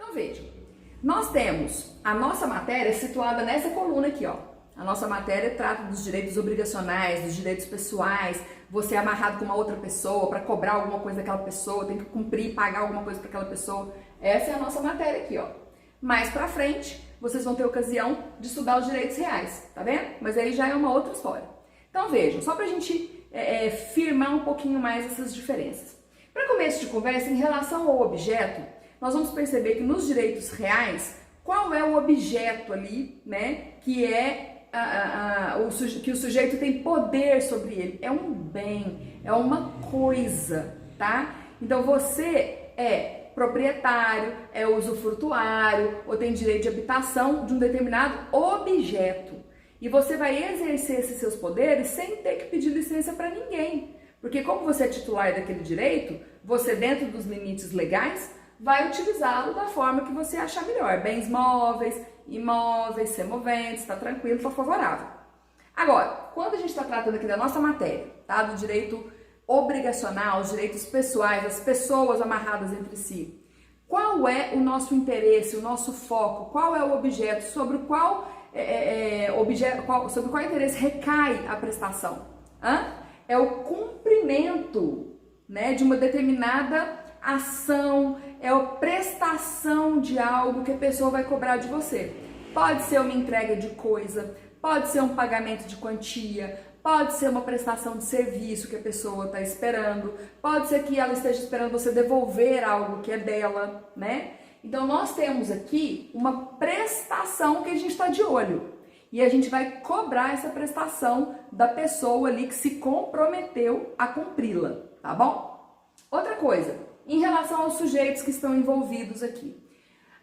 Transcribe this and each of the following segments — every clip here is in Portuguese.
Então vejam, nós temos a nossa matéria situada nessa coluna aqui, ó. A nossa matéria trata dos direitos obrigacionais, dos direitos pessoais, você é amarrado com uma outra pessoa para cobrar alguma coisa daquela pessoa, tem que cumprir, pagar alguma coisa para aquela pessoa. Essa é a nossa matéria aqui, ó. Mais pra frente, vocês vão ter ocasião de estudar os direitos reais, tá vendo? Mas aí já é uma outra história. Então vejam, só pra gente firmar um pouquinho mais essas diferenças. Para começo de conversa, em relação ao objeto, nós vamos perceber que nos direitos reais, qual é o objeto ali, né, que é que o sujeito tem poder sobre ele? É um bem, é uma coisa, tá? Então você é proprietário, é usufrutuário ou tem direito de habitação de um determinado objeto. E você vai exercer esses seus poderes sem ter que pedir licença para ninguém. Porque como você é titular daquele direito, você dentro dos limites legais vai utilizá-lo da forma que você achar melhor. Bens móveis, imóveis, semoventes, está tranquilo, está favorável. Agora, quando a gente está tratando aqui da nossa matéria, tá? Do direito obrigacional, os direitos pessoais, as pessoas amarradas entre si, qual é o nosso interesse, o nosso foco, qual é o objeto, sobre qual interesse recai a prestação? É o cumprimento, né, de uma determinada ação, é a prestação de algo que a pessoa vai cobrar de você. Pode ser uma entrega de coisa, pode ser um pagamento de quantia, pode ser uma prestação de serviço que a pessoa está esperando, pode ser que ela esteja esperando você devolver algo que é dela, né? Então nós temos aqui uma prestação que a gente está de olho e a gente vai cobrar essa prestação da pessoa ali que se comprometeu a cumpri-la, tá bom? Outra coisa, em relação aos sujeitos que estão envolvidos aqui.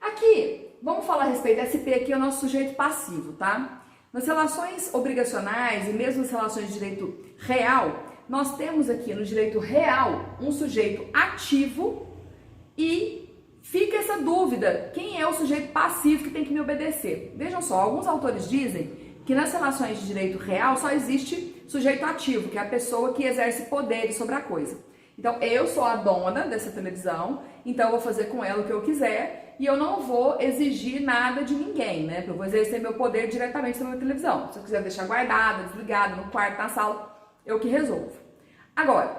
Aqui, vamos falar a respeito, SP aqui é o nosso sujeito passivo, tá? Nas relações obrigacionais e mesmo nas relações de direito real, nós temos aqui no direito real um sujeito ativo e fica essa dúvida, quem é o sujeito passivo que tem que me obedecer? Vejam só, alguns autores dizem que nas relações de direito real só existe sujeito ativo, que é a pessoa que exerce poderes sobre a coisa. Então, eu sou a dona dessa televisão, então eu vou fazer com ela o que eu quiser e eu não vou exigir nada de ninguém, né? Eu vou exercer meu poder diretamente sobre a televisão. Se eu quiser deixar guardada, desligada, no quarto, na sala, eu que resolvo. Agora,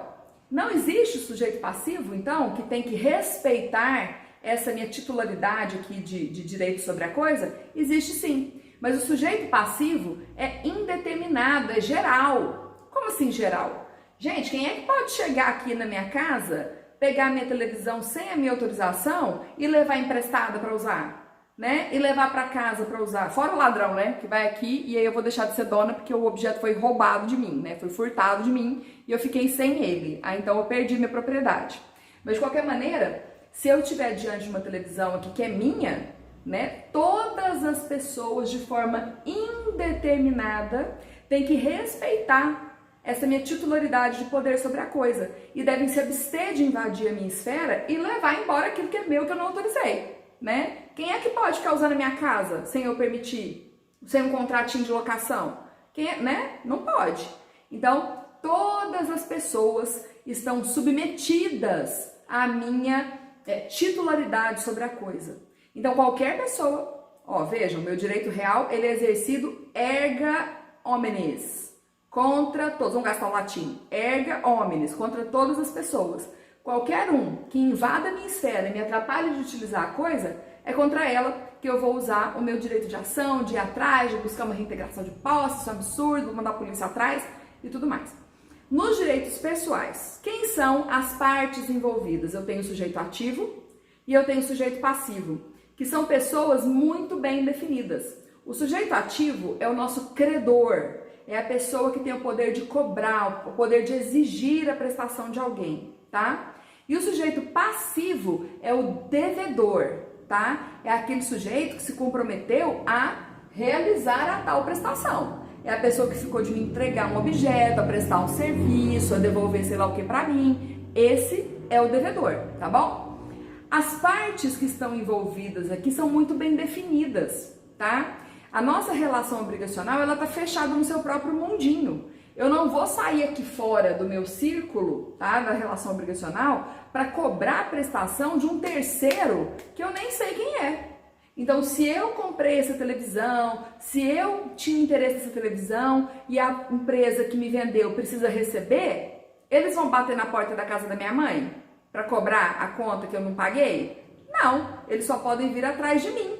não existe o sujeito passivo, então, que tem que respeitar essa minha titularidade aqui de direito sobre a coisa? Existe sim, mas o sujeito passivo é indeterminado, é geral. Como assim geral? Gente, quem é que pode chegar aqui na minha casa, pegar minha televisão sem a minha autorização e levar emprestada para usar, né? E levar para casa para usar. Fora o ladrão, né? Que vai aqui e aí eu vou deixar de ser dona porque o objeto foi roubado de mim, né? Foi furtado de mim e eu fiquei sem ele. Aí então eu perdi minha propriedade. Mas de qualquer maneira, se eu estiver diante de uma televisão aqui que é minha, né? Todas as pessoas de forma indeterminada têm que respeitar essa minha titularidade de poder sobre a coisa e devem se abster de invadir a minha esfera e levar embora aquilo que é meu que eu não autorizei, né? Quem é que pode ficar usando a minha casa sem eu permitir, sem um contratinho de locação? Quem é, né? Não pode. Então, todas as pessoas estão submetidas à minha titularidade sobre a coisa. Então, qualquer pessoa, ó, vejam, meu direito real, ele é exercido erga omnes. Contra todos, vamos gastar o latim, erga omnes, contra todas as pessoas. Qualquer um que invada a minha esfera e me atrapalhe de utilizar a coisa, é contra ela que eu vou usar o meu direito de ação, de ir atrás, de buscar uma reintegração de posse, isso é um absurdo, vou mandar a polícia atrás e tudo mais. Nos direitos pessoais, quem são as partes envolvidas? Eu tenho o sujeito ativo e eu tenho o sujeito passivo, que são pessoas muito bem definidas. O sujeito ativo é o nosso credor, é a pessoa que tem o poder de cobrar, o poder de exigir a prestação de alguém, tá? E o sujeito passivo é o devedor, tá? É aquele sujeito que se comprometeu a realizar a tal prestação. É a pessoa que ficou de me entregar um objeto, a prestar um serviço, a devolver sei lá o que pra mim. Esse é o devedor, tá bom? As partes que estão envolvidas aqui são muito bem definidas, tá? A nossa relação obrigacional, ela tá fechada no seu próprio mundinho. Eu não vou sair aqui fora do meu círculo, tá, da relação obrigacional, para cobrar a prestação de um terceiro que eu nem sei quem é. Então, se eu comprei essa televisão, se eu tinha interesse nessa televisão e a empresa que me vendeu precisa receber, eles vão bater na porta da casa da minha mãe para cobrar a conta que eu não paguei? Não, eles só podem vir atrás de mim.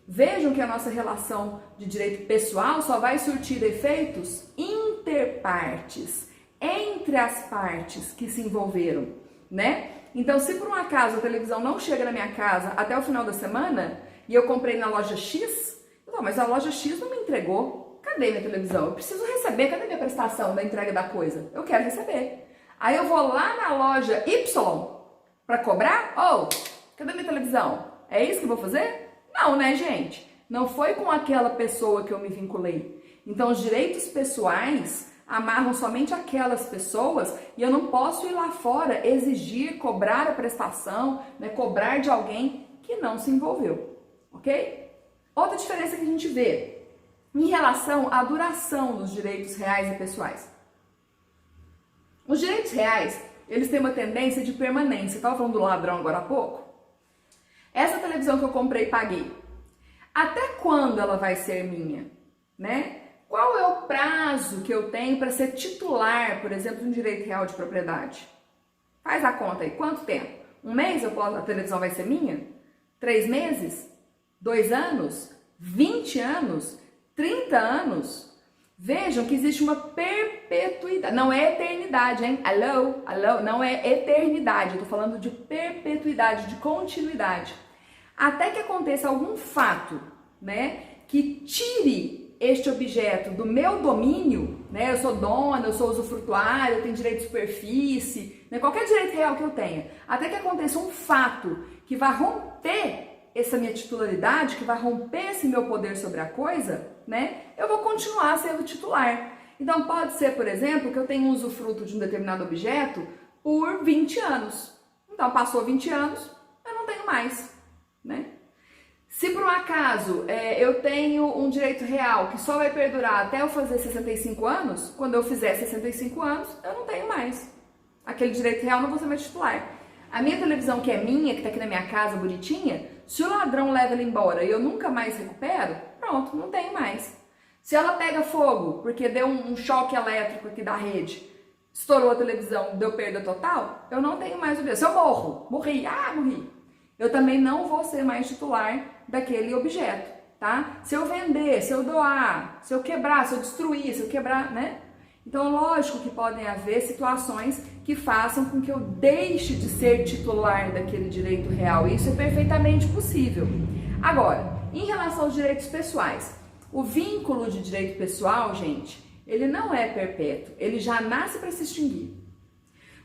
Vejam que a nossa relação de direito pessoal só vai surtir efeitos interpartes, entre as partes que se envolveram, né? Então, se por um acaso a televisão não chega na minha casa até o final da semana e eu comprei na loja X, não, mas a loja X não me entregou. Cadê minha televisão? Eu preciso receber, cadê minha prestação da entrega da coisa? Eu quero receber. Aí eu vou lá na loja Y para cobrar? Oh, cadê minha televisão? É isso que eu vou fazer? Não, né, gente? Não foi com aquela pessoa que eu me vinculei. Então, os direitos pessoais amarram somente aquelas pessoas e eu não posso ir lá fora exigir, cobrar a prestação, né, cobrar de alguém que não se envolveu, ok? Outra diferença que a gente vê em relação à duração dos direitos reais e pessoais. Os direitos reais, eles têm uma tendência de permanência. Eu estava falando do ladrão agora há pouco. Essa televisão que eu comprei e paguei, até quando ela vai ser minha, né? Qual é o prazo que eu tenho para ser titular, por exemplo, de um direito real de propriedade? Faz a conta aí, quanto tempo? Um mês a televisão vai ser minha? 3 meses? 2 anos? 20 anos? 30 anos? Vejam que existe uma perpetuidade, não é eternidade, hein? Alô, não é eternidade, eu tô falando de perpetuidade, de continuidade. Até que aconteça algum fato, né, que tire este objeto do meu domínio, né, eu sou dona, eu sou usufrutuário, eu tenho direito de superfície, né, qualquer direito real que eu tenha, até que aconteça um fato que vai romper essa minha titularidade, que vai romper esse meu poder sobre a coisa, né, eu vou continuar sendo titular. Então pode ser, por exemplo, que eu tenha um usufruto de um determinado objeto por 20 anos. Então passou 20 anos, eu não tenho mais, né? Se por um acaso eu tenho um direito real que só vai perdurar até eu fazer 65 anos, quando eu fizer 65 anos, eu não tenho mais. Aquele direito real não vou ser mais titular. A minha televisão que é minha, que tá aqui na minha casa, bonitinha, se o ladrão leva ela embora e eu nunca mais recupero, pronto, não tenho mais. Se ela pega fogo, porque deu um choque elétrico aqui da rede, estourou a televisão, deu perda total, eu não tenho mais o objeto. Se eu morri, eu também não vou ser mais titular daquele objeto, tá? Se eu vender, se eu doar, se eu quebrar, se eu destruir, se eu quebrar, né? Então, lógico que podem haver situações que façam com que eu deixe de ser titular daquele direito real. Isso é perfeitamente possível. Agora, em relação aos direitos pessoais, o vínculo de direito pessoal, gente, ele não é perpétuo, ele já nasce para se extinguir.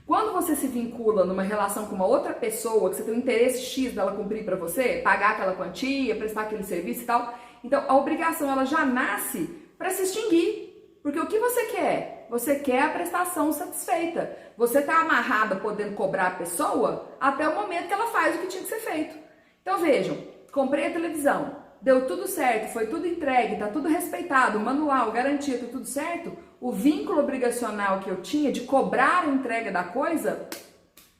Quando você se vincula numa relação com uma outra pessoa, que você tem um interesse X dela cumprir para você, pagar aquela quantia, prestar aquele serviço e tal, então a obrigação ela já nasce para se extinguir. Porque o que você quer? Você quer a prestação satisfeita. Você está amarrada podendo cobrar a pessoa até o momento que ela faz o que tinha que ser feito. Então vejam, comprei a televisão, deu tudo certo, foi tudo entregue, tá tudo respeitado, manual, garantia, tá tudo certo. O vínculo obrigacional que eu tinha de cobrar a entrega da coisa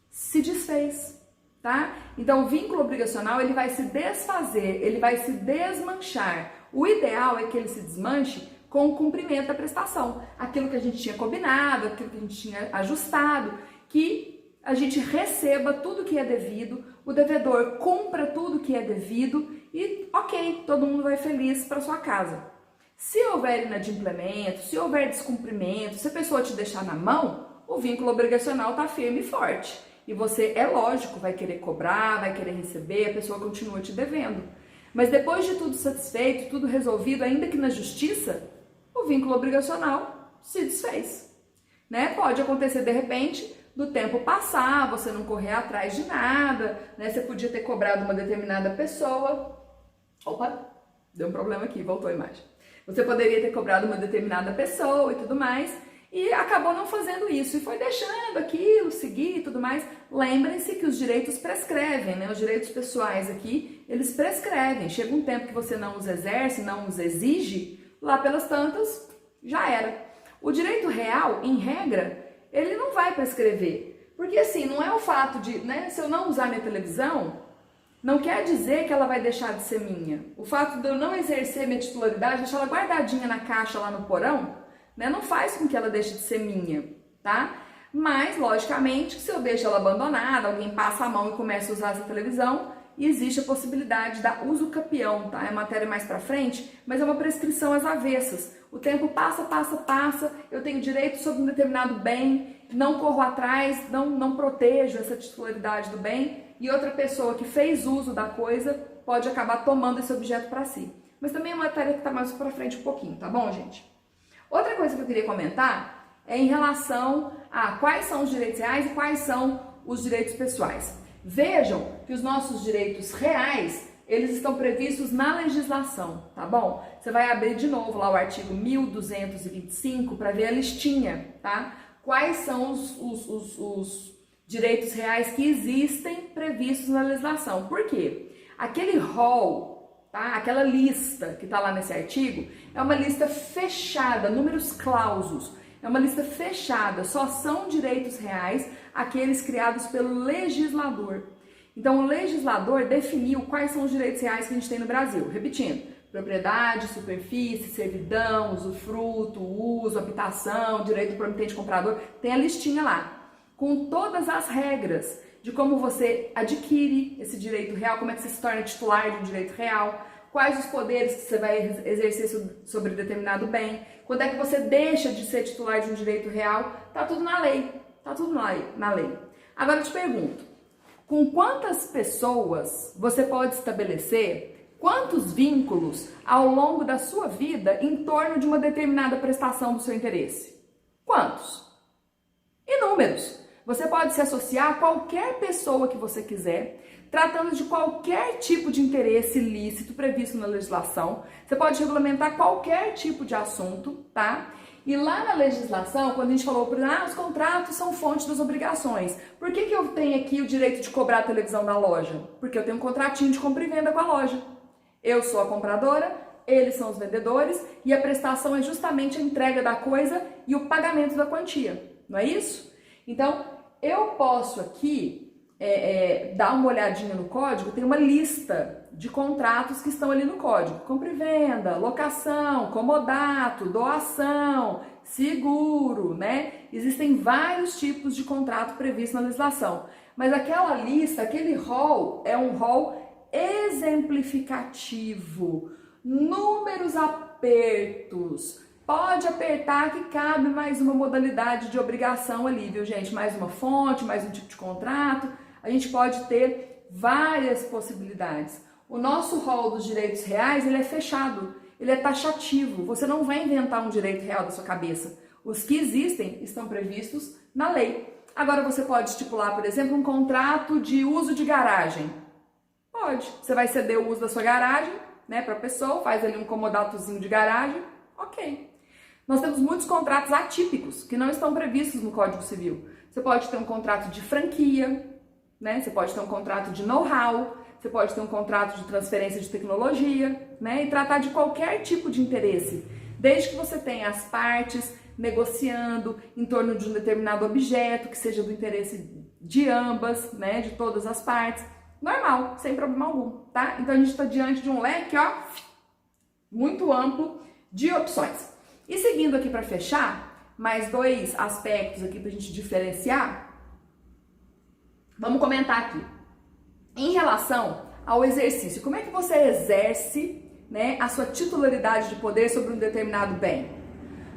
se desfez, tá? Então o vínculo obrigacional ele vai se desfazer, ele vai se desmanchar. O ideal é que ele se desmanche com o cumprimento da prestação, aquilo que a gente tinha combinado, aquilo que a gente tinha ajustado, que a gente receba tudo que é devido, o devedor cumpra tudo que é devido e ok, todo mundo vai feliz para sua casa. Se houver inadimplemento, se houver descumprimento, se a pessoa te deixar na mão, o vínculo obrigacional está firme e forte. E você, é lógico, vai querer cobrar, vai querer receber, a pessoa continua te devendo. Mas depois de tudo satisfeito, tudo resolvido, ainda que na justiça, o vínculo obrigacional se desfez, né? Pode acontecer de repente do tempo passar, você não correr atrás de nada, né? Você podia ter cobrado uma determinada pessoa. Opa, deu um problema aqui, voltou a imagem. Você poderia ter cobrado uma determinada pessoa e tudo mais, e acabou não fazendo isso, e foi deixando aquilo, seguir e tudo mais. Lembrem-se que os direitos prescrevem, né? Os direitos pessoais aqui, eles prescrevem. Chega um tempo que você não os exerce, não os exige, lá pelas tantas, já era. O direito real, em regra, ele não vai prescrever. Porque assim, não é o fato de, né, se eu não usar minha televisão, não quer dizer que ela vai deixar de ser minha. O fato de eu não exercer minha titularidade, deixar ela guardadinha na caixa lá no porão, né, não faz com que ela deixe de ser minha, tá? Mas, logicamente, se eu deixo ela abandonada, alguém passa a mão e começa a usar essa televisão, existe a possibilidade da uso capião, tá? É matéria mais pra frente, mas é uma prescrição às avessas. O tempo passa, eu tenho direito sobre um determinado bem, não corro atrás, não protejo essa titularidade do bem, e outra pessoa que fez uso da coisa pode acabar tomando esse objeto para si. Mas também é uma matéria que está mais para frente um pouquinho, tá bom, gente? Outra coisa que eu queria comentar é em relação a quais são os direitos reais e quais são os direitos pessoais. Vejam que os nossos direitos reais, eles estão previstos na legislação, tá bom? Você vai abrir de novo lá o artigo 1225 para ver a listinha, tá? Quais são os direitos reais que existem previstos na legislação. Por quê? Aquele rol, tá? Aquela lista que está lá nesse artigo, é uma lista fechada, números clausos. É uma lista fechada, só são direitos reais aqueles criados pelo legislador. Então, o legislador definiu quais são os direitos reais que a gente tem no Brasil. Repetindo, propriedade, superfície, servidão, usufruto, uso, habitação, direito do promitente comprador, tem a listinha lá, com todas as regras de como você adquire esse direito real, como é que você se torna titular de um direito real, quais os poderes que você vai exercer sobre determinado bem, quando é que você deixa de ser titular de um direito real, tá tudo na lei, tá tudo na lei. Agora eu te pergunto, com quantas pessoas você pode estabelecer quantos vínculos ao longo da sua vida em torno de uma determinada prestação do seu interesse? Quantos? Inúmeros. Você pode se associar a qualquer pessoa que você quiser, tratando de qualquer tipo de interesse ilícito previsto na legislação. Você pode regulamentar qualquer tipo de assunto, tá? E lá na legislação, quando a gente falou, os contratos são fonte das obrigações. Por que eu tenho aqui o direito de cobrar a televisão da loja? Porque eu tenho um contratinho de compra e venda com a loja. Eu sou a compradora, eles são os vendedores, e a prestação é justamente a entrega da coisa e o pagamento da quantia. Não é isso? Então, eu posso aqui dar uma olhadinha no código, tem uma lista de contratos que estão ali no código. Compra e venda, locação, comodato, doação, seguro, né? Existem vários tipos de contrato previstos na legislação. Mas aquela lista, aquele rol, é um rol exemplificativo. Números apertos. Pode apertar que cabe mais uma modalidade de obrigação ali, viu, gente? Mais uma fonte, mais um tipo de contrato. A gente pode ter várias possibilidades. O nosso rol dos direitos reais, ele é fechado, ele é taxativo. Você não vai inventar um direito real da sua cabeça. Os que existem estão previstos na lei. Agora você pode estipular, por exemplo, um contrato de uso de garagem. Pode. Você vai ceder o uso da sua garagem, né, para a pessoa, faz ali um comodatozinho de garagem, ok. Nós temos muitos contratos atípicos que não estão previstos no Código Civil. Você pode ter um contrato de franquia, né? Você pode ter um contrato de know-how, você pode ter um contrato de transferência de tecnologia, né? E tratar de qualquer tipo de interesse, desde que você tenha as partes negociando em torno de um determinado objeto, que seja do interesse de ambas, né? De todas as partes. Normal, sem problema algum, tá? Então a gente está diante de um leque, ó, muito amplo de opções. E seguindo aqui para fechar, mais dois aspectos aqui para a gente diferenciar. Vamos comentar aqui. Em relação ao exercício, como é que você exerce, né, a sua titularidade de poder sobre um determinado bem?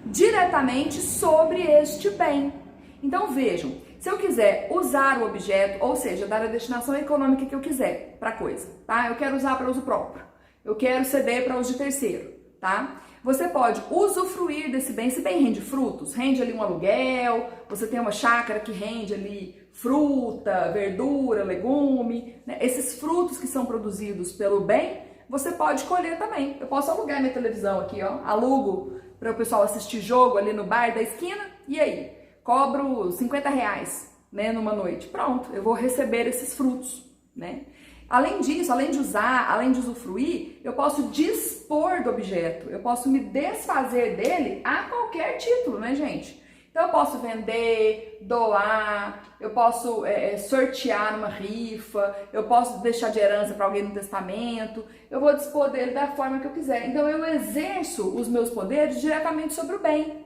Diretamente sobre este bem. Então vejam, se eu quiser usar o objeto, ou seja, dar a destinação econômica que eu quiser para a coisa, tá? Eu quero usar para uso próprio, eu quero ceder para uso de terceiro, tá? Você pode usufruir desse bem. Esse bem rende frutos, rende ali um aluguel, você tem uma chácara que rende ali fruta, verdura, legume, né? Esses frutos que são produzidos pelo bem, você pode colher também. Eu posso alugar minha televisão aqui, ó, alugo para o pessoal assistir jogo ali no bar da esquina, e aí? Cobro R$50, né, numa noite. Pronto, eu vou receber esses frutos, né? Além disso, além de usar, além de usufruir, eu posso dispor do objeto, eu posso me desfazer dele a qualquer título, né, gente? Então eu posso vender, doar, eu posso sortear numa rifa, eu posso deixar de herança para alguém no testamento, eu vou dispor dele da forma que eu quiser. Então eu exerço os meus poderes diretamente sobre o bem.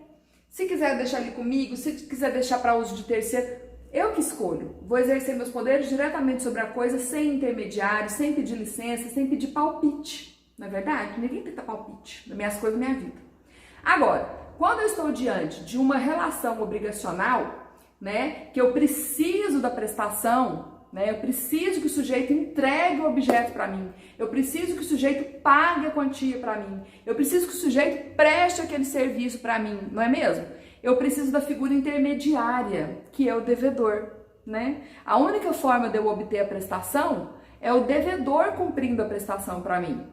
Se quiser deixar ali comigo, se quiser deixar para uso de terceiro, eu que escolho. Vou exercer meus poderes diretamente sobre a coisa, sem intermediário, sem pedir licença, sem pedir palpite. Não é verdade? Ninguém tenta palpite nas minhas coisas, na minha vida. Agora, quando eu estou diante de uma relação obrigacional, né, que eu preciso da prestação, né, eu preciso que o sujeito entregue o objeto para mim, eu preciso que o sujeito pague a quantia para mim, eu preciso que o sujeito preste aquele serviço para mim, não é mesmo? Eu preciso da figura intermediária, que é o devedor, né? A única forma de eu obter a prestação é o devedor cumprindo a prestação para mim.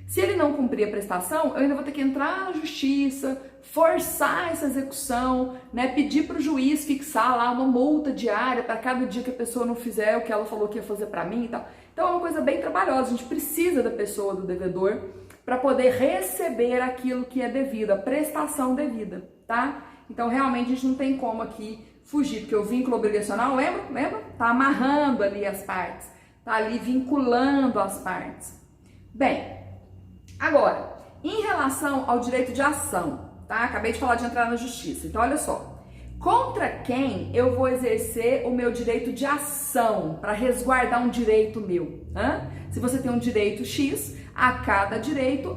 Se ele não cumprir a prestação, eu ainda vou ter que entrar na justiça, forçar essa execução, né? Pedir para o juiz fixar lá uma multa diária para cada dia que a pessoa não fizer o que ela falou que ia fazer para mim e tal. Então é uma coisa bem trabalhosa, a gente precisa da pessoa, do devedor, para poder receber aquilo que é devido, a prestação devida, tá? Então, realmente, a gente não tem como aqui fugir, porque o vínculo obrigacional, lembra? Tá amarrando ali as partes, tá ali vinculando as partes. Bem, agora, em relação ao direito de ação, tá? Acabei de falar de entrar na justiça, então olha só. Contra quem eu vou exercer o meu direito de ação para resguardar um direito meu? Se você tem um direito X, a cada direito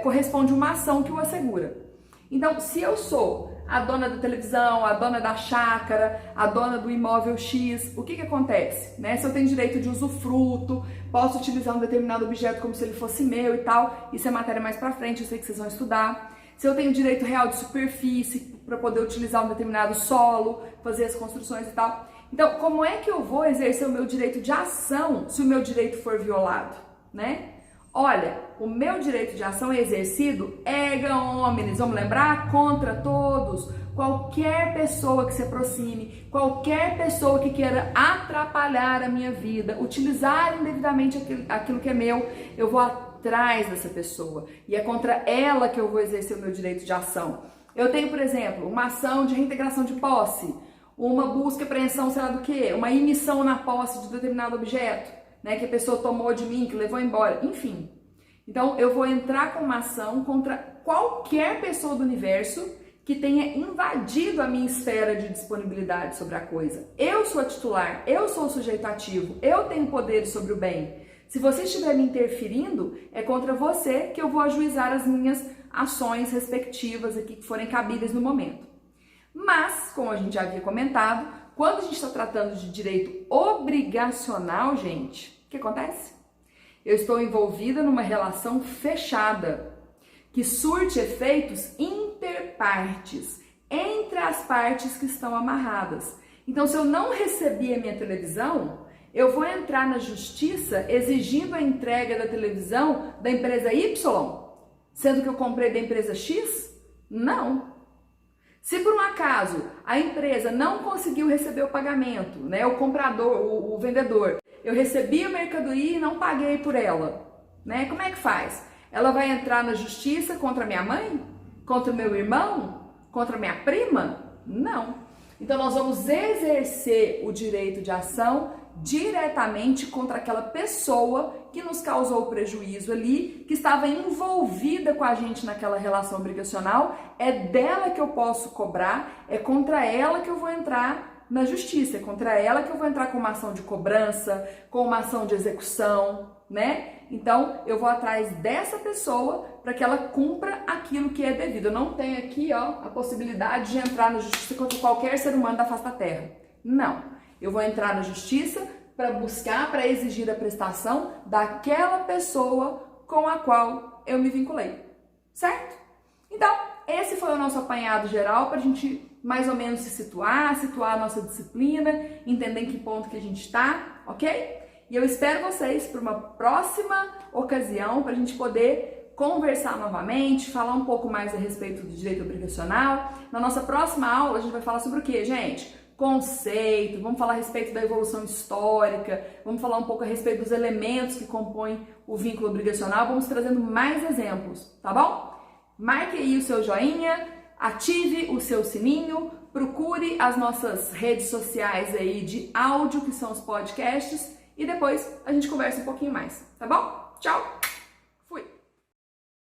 corresponde uma ação que o assegura. Então, se eu sou a dona da televisão, a dona da chácara, a dona do imóvel X, o que acontece? Né? Se eu tenho direito de usufruto, posso utilizar um determinado objeto como se ele fosse meu e tal, isso é matéria mais pra frente, eu sei que vocês vão estudar. Se eu tenho direito real de superfície, para poder utilizar um determinado solo, fazer as construções e tal. Então, como é que eu vou exercer o meu direito de ação se o meu direito for violado, né? Olha, o meu direito de ação é exercido erga omnes, vamos lembrar? Contra todos, qualquer pessoa que se aproxime, qualquer pessoa que queira atrapalhar a minha vida, utilizar indevidamente aquilo que é meu, eu vou atrás dessa pessoa e é contra ela que eu vou exercer o meu direito de ação. Eu tenho, por exemplo, uma ação de reintegração de posse, uma busca e apreensão, sei lá do que, uma emissão na posse de determinado objeto, né, que a pessoa tomou de mim, que levou embora, enfim. Então, eu vou entrar com uma ação contra qualquer pessoa do universo que tenha invadido a minha esfera de disponibilidade sobre a coisa. Eu sou a titular, eu sou o sujeito ativo, eu tenho poder sobre o bem. Se você estiver me interferindo, é contra você que eu vou ajuizar as minhas ações respectivas aqui que forem cabíveis no momento. Mas, como a gente já havia comentado, quando a gente está tratando de direito obrigacional, gente, o que acontece? Eu estou envolvida numa relação fechada, que surte efeitos interpartes, entre as partes que estão amarradas. Então, se eu não recebi a minha televisão, eu vou entrar na justiça exigindo a entrega da televisão da empresa Y, sendo que eu comprei da empresa X? Não. Se por um acaso a empresa não conseguiu receber o pagamento, né, o comprador, o vendedor, eu recebi a mercadoria e não paguei por ela, né? Como é que faz? Ela vai entrar na justiça contra minha mãe? Contra o meu irmão? Contra minha prima? Não. Então nós vamos exercer o direito de ação diretamente contra aquela pessoa que nos causou prejuízo ali, que estava envolvida com a gente naquela relação obrigacional. É dela que eu posso cobrar, é contra ela que eu vou entrar na justiça, é contra ela que eu vou entrar com uma ação de cobrança, com uma ação de execução, né? Então, eu vou atrás dessa pessoa para que ela cumpra aquilo que é devido. Eu não tenho aqui, ó, a possibilidade de entrar na justiça contra qualquer ser humano da face da terra. Não. Eu vou entrar na justiça para buscar, para exigir a prestação daquela pessoa com a qual eu me vinculei, certo? Então, esse foi o nosso apanhado geral para a gente mais ou menos se situar a nossa disciplina, entender em que ponto que a gente está, ok? E eu espero vocês para uma próxima ocasião para a gente poder conversar novamente, falar um pouco mais a respeito do direito obrigacional. Na nossa próxima aula a gente vai falar sobre o que, gente? conceito, vamos falar a respeito da evolução histórica, vamos falar um pouco a respeito dos elementos que compõem o vínculo obrigacional, vamos trazendo mais exemplos, tá bom? Marque aí o seu joinha, ative o seu sininho, procure as nossas redes sociais aí de áudio, que são os podcasts, e depois a gente conversa um pouquinho mais, tá bom? Tchau!